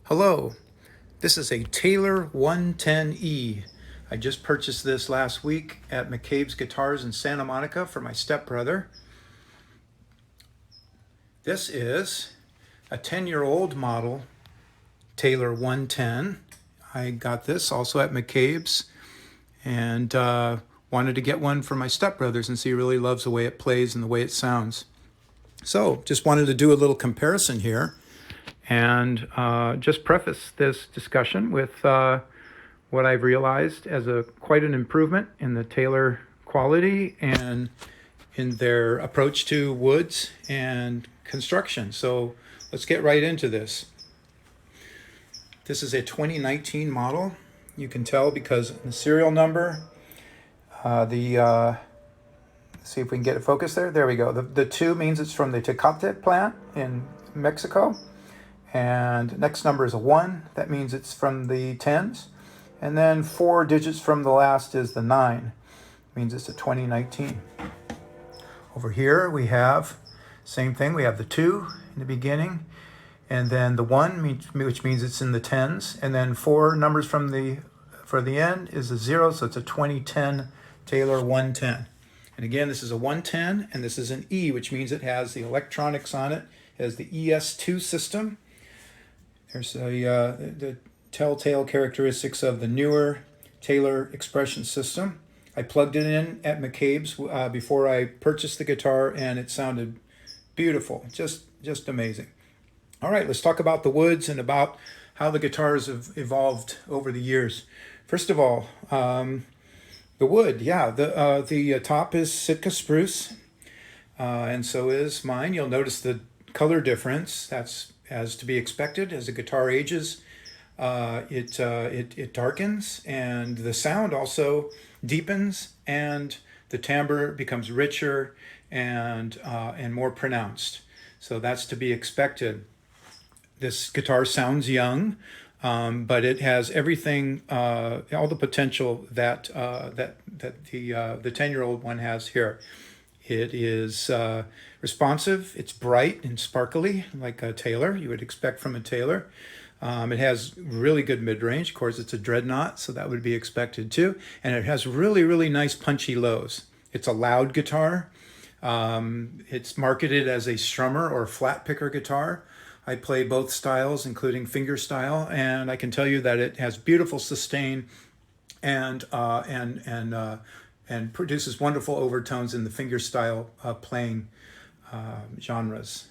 Hello, this is a Taylor 110E. I just purchased this last week at McCabe's Guitars in Santa Monica for my stepbrother. This is a 10-year-old model Taylor 110. I got this also at McCabe's and wanted to get one for my stepbrother since he really loves the way it plays and the way it sounds. So just wanted to do a little comparison here and just preface this discussion with what I've realized as quite an improvement in the Taylor quality and in their approach to woods and construction. So let's get right into this. This is a 2019 model. You can tell because the serial number, let's see if we can get it focused there. There we go. The 2 means it's from the Tecate plant in Mexico. And next number is a 1. That means it's from the 10s. And then 4 digits from the last is the 9. It means it's a 2019. Over here we have same thing. We have the 2 in the beginning, and then the 1, which means it's in the 10s, and then 4 numbers for the end is a 0, so it's a 2010 Taylor 110. And again, this is a 110, and this is an E, which means it has the electronics on it. It has the ES2 system. There's the telltale characteristics of the newer Taylor Expression system. I plugged it in at McCabe's before I purchased the guitar, and it sounded beautiful, just amazing. All right, let's talk about the woods and about how the guitars have evolved over the years. First of all, the wood, yeah, the top is Sitka spruce, and so is mine. You'll notice the color difference. That's as to be expected. As the guitar ages, it darkens, and the sound also deepens, and the timbre becomes richer and more pronounced. So that's to be expected. This guitar sounds young, but it has everything, all the potential that the 10-year-old one has here. It is responsive, it's bright and sparkly like a Taylor, you would expect from a Taylor. It has really good mid-range. Of course, it's a dreadnought, so that would be expected too. And it has really nice punchy lows. It's a loud guitar. It's marketed as a strummer or flat picker guitar. I play both styles, including finger style, and I can tell you that it has beautiful sustain and produces wonderful overtones in the finger style playing genres.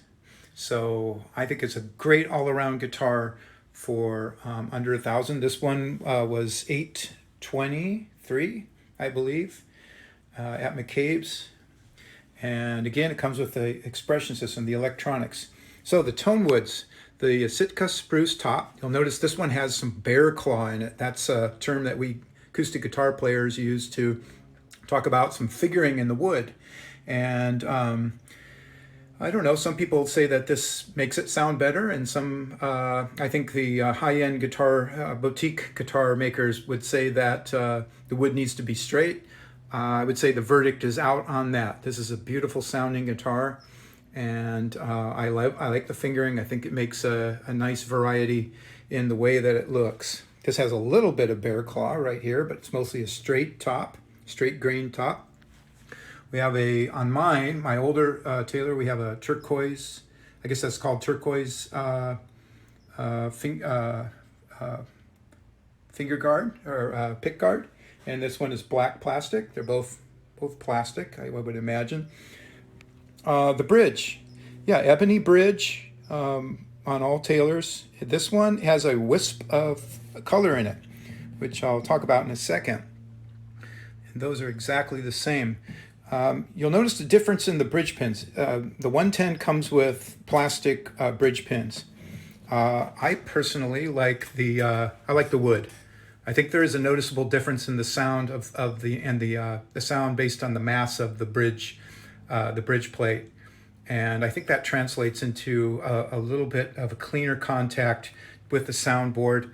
So I think it's a great all-around guitar for under $1,000. This one was $823, I believe, at McCabe's. And again, it comes with the expression system, the electronics. So the tone woods, the Sitka spruce top. You'll notice this one has some bear claw in it. That's a term that we acoustic guitar players use to talk about some figuring in the wood. And I don't know, some people say that this makes it sound better, and some, I think the high-end guitar, boutique guitar makers would say that the wood needs to be straight. I would say the verdict is out on that. This is a beautiful sounding guitar, and I like the fingering. I think it makes a nice variety in the way that it looks. This has a little bit of bear claw right here, but it's mostly a straight top, straight grain top. We have on mine, my older Taylor, we have a turquoise, I guess that's called turquoise finger guard or pick guard. And this one is black plastic. They're both plastic, I would imagine. The bridge, yeah, ebony bridge on all Taylors. This one has a wisp of color in it, which I'll talk about in a second. And those are exactly the same. You'll notice the difference in the bridge pins. The 110 comes with plastic bridge pins. I personally like the wood. I think there is a noticeable difference in the sound of the sound based on the mass of the bridge plate, and I think that translates into a little bit of a cleaner contact with the soundboard.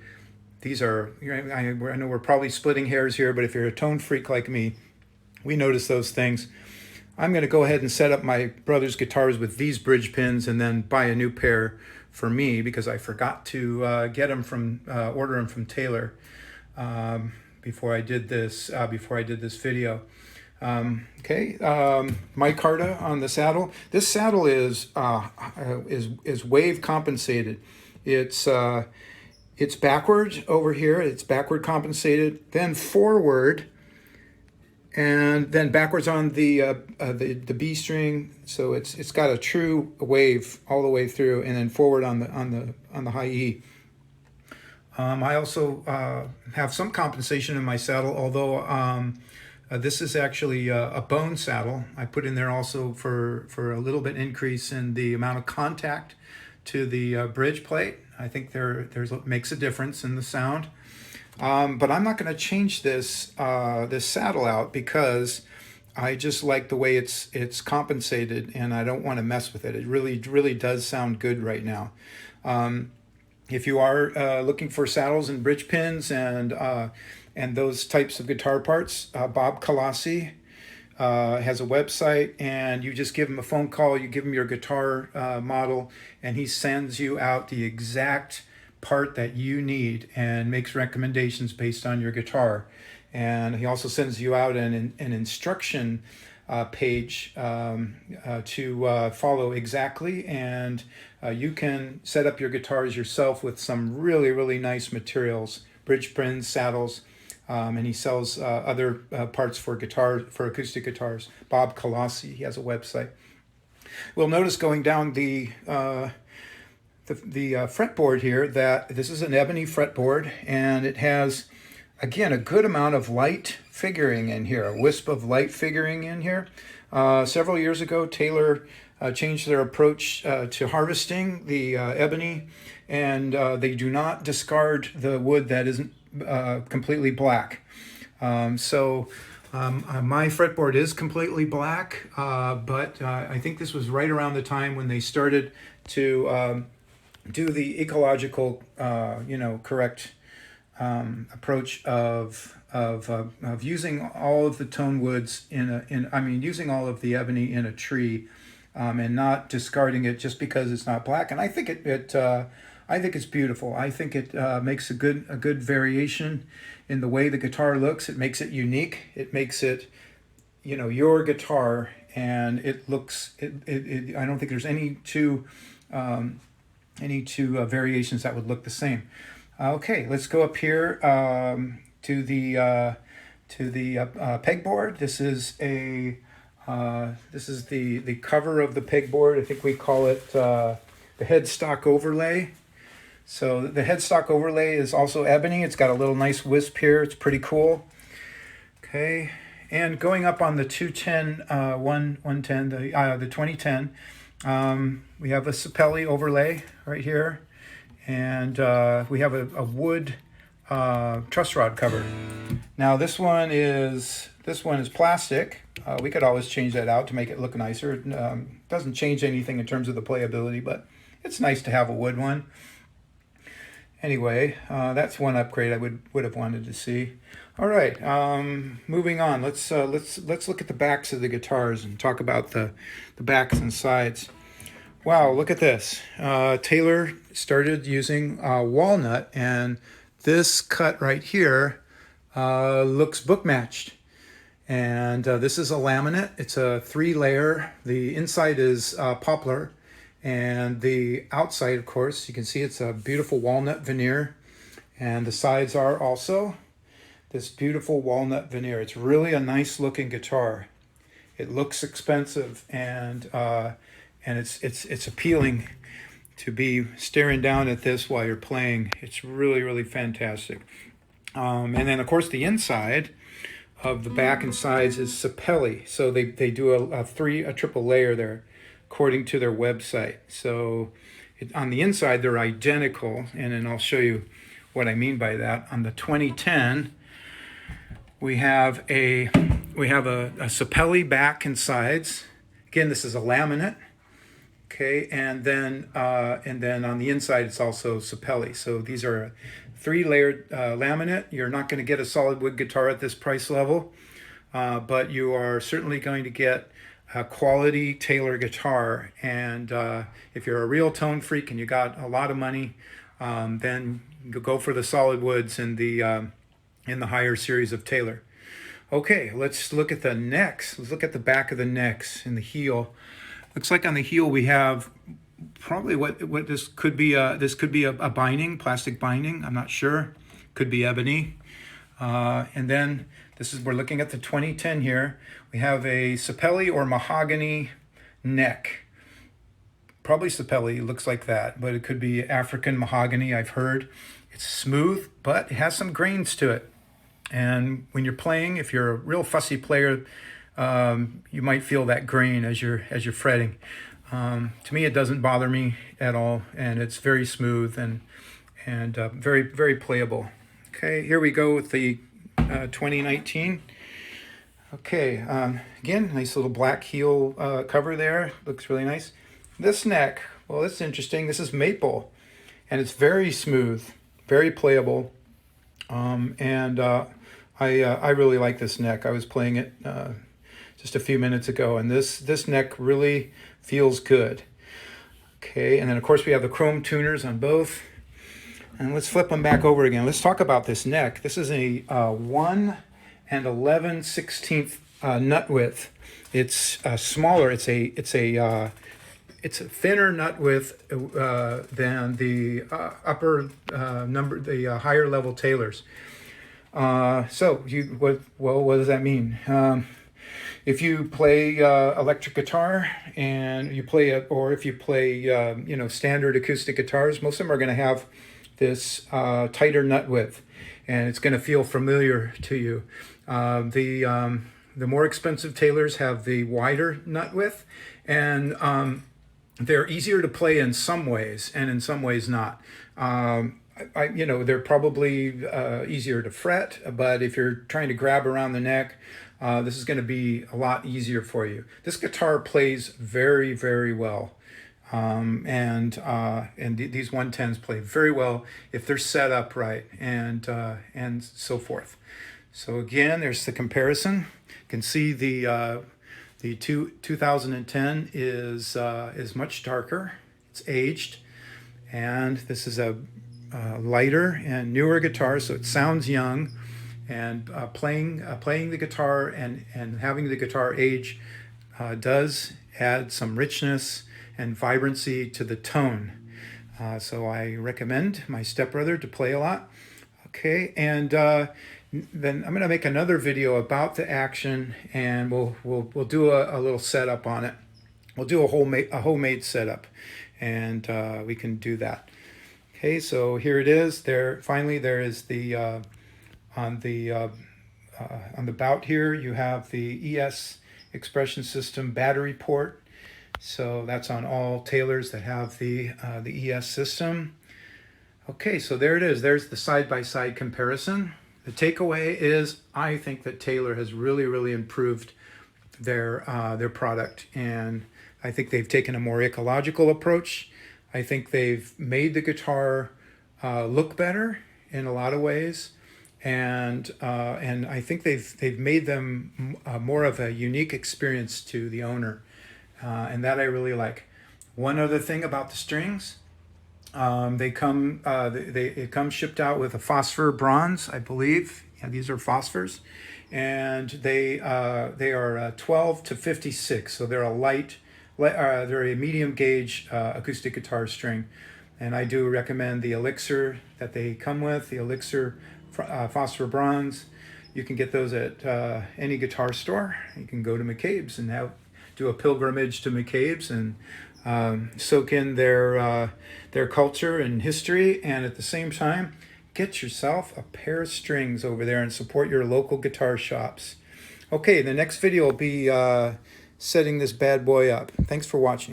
These are, I know we're probably splitting hairs here, but if you're a tone freak like me, we notice those things. I'm going to go ahead and set up my brother's guitars with these bridge pins and then buy a new pair for me because I forgot to get them from order them from Taylor before I did this video. Micarta on the saddle. This saddle is wave compensated. It's backwards over here. It's backward compensated, then forward, and then backwards on the B string. So it's got a true wave all the way through, and then forward on the high E. I also have some compensation in my saddle, although this is actually a bone saddle. I put in there also for a little bit increase in the amount of contact to the bridge plate. I think there's makes a difference in the sound. But I'm not going to change this saddle out because I just like the way it's compensated, and I don't want to mess with it. It really does sound good right now. If you are looking for saddles and bridge pins and those types of guitar parts, Bob Colossi has a website, and you just give him a phone call, you give him your guitar model, and he sends you out the exact part that you need and makes recommendations based on your guitar. And he also sends you out an instruction page to follow exactly, and you can set up your guitars yourself with some really nice materials, bridge pins, saddles, and he sells other parts for acoustic guitars. Bob Colossi, he has a website. We'll notice going down the fretboard here that this is an ebony fretboard, and it has, again, a good amount of light figuring in here, a wisp of light figuring in here. Several years ago, Taylor changed their approach to harvesting the ebony, and they do not discard the wood that isn't completely black. My fretboard is completely black, but I think this was right around the time when they started to do the ecological, correct approach of using all of the tone woods using all of the ebony in a tree, and not discarding it just because it's not black. And I think I think it's beautiful. I think it makes a good variation in the way the guitar looks. It makes it unique. It makes it, your guitar, and it looks. I don't think there's any two variations that would look the same. Okay, let's go up here to the pegboard. This is the cover of the pegboard. I think we call it the headstock overlay. So the headstock overlay is also ebony. It's got a little nice wisp here. It's pretty cool. Okay, and going up on the 210, 110, the 2010, we have a Sapelli overlay right here, and we have a wood truss rod cover. Now this one is plastic. We could always change that out to make it look nicer. It doesn't change anything in terms of the playability, but it's nice to have a wood one. Anyway, that's one upgrade I would have wanted to see. All right, moving on. Let's look at the backs of the guitars and talk about the backs and sides. Wow, look at this. Taylor started using walnut, and this cut right here looks book matched. And this is a laminate. It's a 3-layer. The inside is poplar. And the outside, of course, you can see it's a beautiful walnut veneer. And the sides are also this beautiful walnut veneer. It's really a nice looking guitar. It looks expensive, and it's appealing to be staring down at this while you're playing. It's really fantastic. And then, of course, the inside of the back and sides is Sapelli. So they do a triple layer there, according to their website. So on the inside, they're identical, and then I'll show you what I mean by that. On the 2010, we have a Sapelli back and sides. Again, this is a laminate. Okay, and then on the inside, it's also Sapelli. So these are a 3-layered laminate. You're not going to get a solid wood guitar at this price level, but you are certainly going to get a quality Taylor guitar. And if you're a real tone freak and you got a lot of money, then go for the solid woods in the higher series of Taylor. Okay, let's look at the necks. Let's look at the back of the necks and the heel. Looks like on the heel we have probably what this could be. This could be a binding, plastic binding. I'm not sure. Could be ebony. And then we're looking at the 2010 here. We have a sapelli or mahogany neck. Probably sapelli, looks like that, but it could be African mahogany, I've heard. It's smooth, but it has some grains to it. And when you're playing, if you're a real fussy player, you might feel that grain as you're fretting. To me, it doesn't bother me at all, and it's very smooth and very, very playable. Okay, here we go with the 2019. Okay, again, nice little black heel cover there. Looks really nice. This neck, well, this is interesting. This is maple, and it's very smooth, very playable. I really like this neck. I was playing it just a few minutes ago, and this neck really feels good. Okay, and then of course we have the chrome tuners on both. And let's flip them back over again. Let's talk about this neck. This is a 1 11/16 nut width. It's smaller. It's a thinner nut width than the the higher level Taylors. So what does that mean? If you play electric guitar and you play or if you play standard acoustic guitars, most of them are going to have this tighter nut width, and it's going to feel familiar to you. The more expensive Taylors have the wider nut width, and they're easier to play in some ways, and in some ways not. They're probably easier to fret, but if you're trying to grab around the neck, this is going to be a lot easier for you. This guitar plays very, very well. And these 110s play very well if they're set up right, and so forth. So again, there's the comparison. You can see the 2010 is much darker. It's aged, and this is a lighter and newer guitar, so it sounds young. And playing the guitar and having the guitar age does add some richness and vibrancy to the tone. So I recommend my stepbrother to play a lot. Okay, and then I'm going to make another video about the action, and we'll do a little setup on it. We'll do a homemade setup, and we can do that. Okay, so here it is. Finally there is the on the bout here you have the ES Expression System battery port. So that's on all Taylors that have the ES system. Okay, so there it is. There's the side-by-side comparison. The takeaway is I think that Taylor has really, really improved their product, and I think they've taken a more ecological approach. I think they've made the guitar look better in a lot of ways, and I think they've made them more of a unique experience to the owner. And that I really like. One other thing about the strings, it comes shipped out with a phosphor bronze, I believe. Yeah, these are phosphors, and they are 12 to 56, so they're they're a medium gauge acoustic guitar string, and I do recommend the Elixir that they come with, the Elixir phosphor bronze. You can get those at any guitar store. You can go to McCabe's and do a pilgrimage to McCabe's and soak in their culture and history, and at the same time get yourself a pair of strings over there and support your local guitar shops. Okay, the next video will be setting this bad boy up. Thanks for watching.